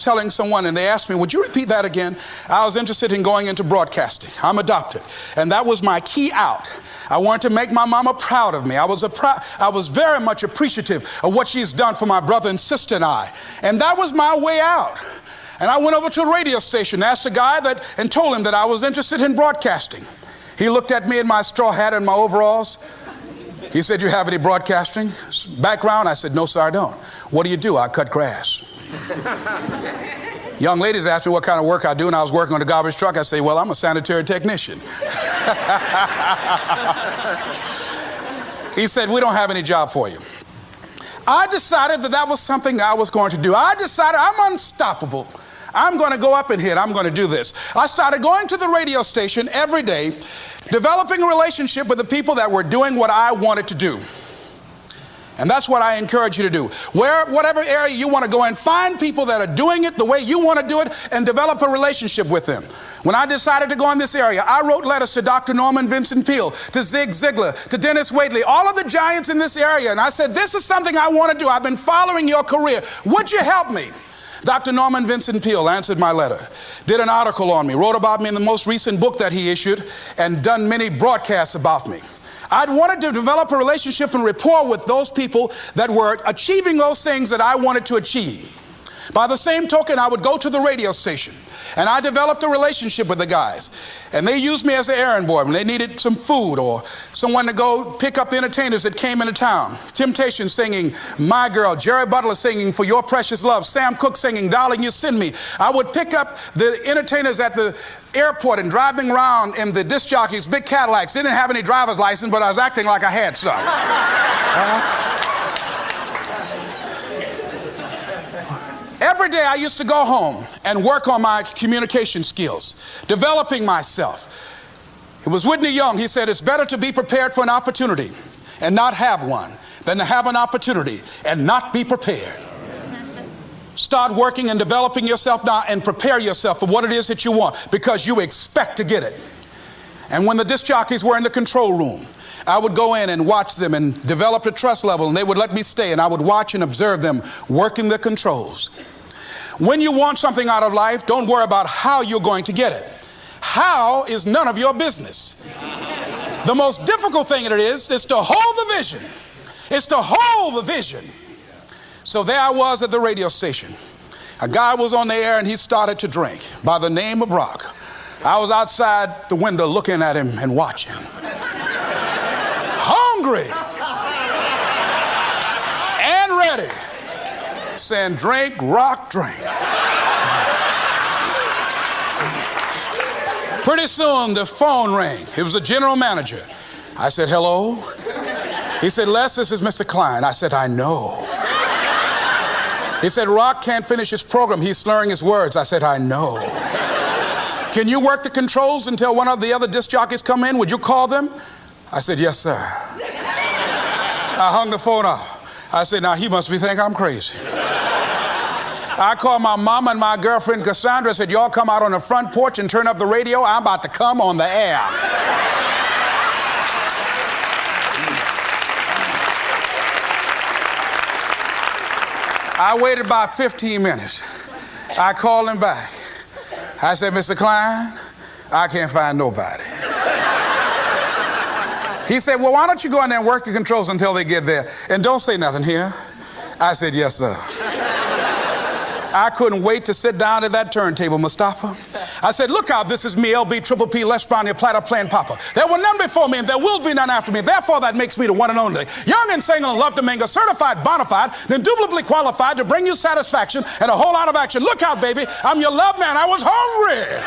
telling someone, and they asked me, would you repeat that again? I was interested in going into broadcasting. I'm adopted. And that was my key out. I wanted to make my mama proud of me. I was very much appreciative of what she's done for my brother and sister and I. And that was my way out. And I went over to a radio station, asked a guy and told him that I was interested in broadcasting. He looked at me in my straw hat and my overalls. He said, you have any broadcasting background? I said, no, sir, I don't. What do you do? I cut grass. Young ladies asked me what kind of work I do, and I was working on a garbage truck. I say, well, I'm a sanitary technician. He said, we don't have any job for you. I decided that was something I was going to do. I decided I'm unstoppable. I'm going to go up and hit. I'm going to do this. I started going to the radio station every day, developing a relationship with the people that were doing what I wanted to do. And that's what I encourage you to do. Whatever area you want to go in, find people that are doing it the way you want to do it and develop a relationship with them. When I decided to go in this area, I wrote letters to Dr. Norman Vincent Peale, to Zig Ziglar, to Dennis Waitley, all of the giants in this area. And I said, this is something I want to do. I've been following your career. Would you help me? Dr. Norman Vincent Peale answered my letter, did an article on me, wrote about me in the most recent book that he issued, and done many broadcasts about me. I'd wanted to develop a relationship and rapport with those people that were achieving those things that I wanted to achieve. By the same token, I would go to the radio station, and I developed a relationship with the guys. And they used me as an errand boy when they needed some food or someone to go pick up entertainers that came into town. Temptation singing My Girl, Jerry Butler singing For Your Precious Love, Sam Cooke singing Darling You Send Me. I would pick up the entertainers at the airport and driving around in the disc jockeys, big Cadillacs. They didn't have any driver's license, but I was acting like I had some. Every day I used to go home and work on my communication skills, developing myself. It was Whitney Young. He said, it's better to be prepared for an opportunity and not have one than to have an opportunity and not be prepared. Start working and developing yourself now and prepare yourself for what it is that you want, because you expect to get it. And when the disc jockeys were in the control room, I would go in and watch them and develop a trust level, and they would let me stay, and I would watch and observe them working the controls. When you want something out of life, don't worry about how you're going to get it. How is none of your business. The most difficult thing it is to hold the vision. It's to hold the vision. So there I was at the radio station. A guy was on the air and he started to drink by the name of Rock. I was outside the window looking at him and watching. Hungry and ready, saying, drink, Rock, drink. Pretty soon the phone rang. It was the general manager. I said, hello? He said, Les, this is Mr. Klein. I said, I know. He said, Rock can't finish his program. He's slurring his words. I said, I know. Can you work the controls until one of the other disc jockeys come in? Would you call them? I said, yes, sir. I hung the phone up. I said, now he must think I'm crazy. I called my mama and my girlfriend Cassandra, said, y'all come out on the front porch and turn up the radio. I'm about to come on the air. I waited about 15 minutes. I called him back. I said, Mr. Klein, I can't find nobody. He said, well, why don't you go in there and work the controls until they get there? And don't say nothing here. I said, yes, sir. I couldn't wait to sit down at that turntable, Mustafa. I said, look out, this is me, LB, Triple P, Les Brown, your platter playing Papa. There were none before me and there will be none after me. Therefore, that makes me the one and only. Young and single and love to mingle, certified, bona fide, indubitably qualified to bring you satisfaction and a whole lot of action. Look out, baby, I'm your love man. I was hungry.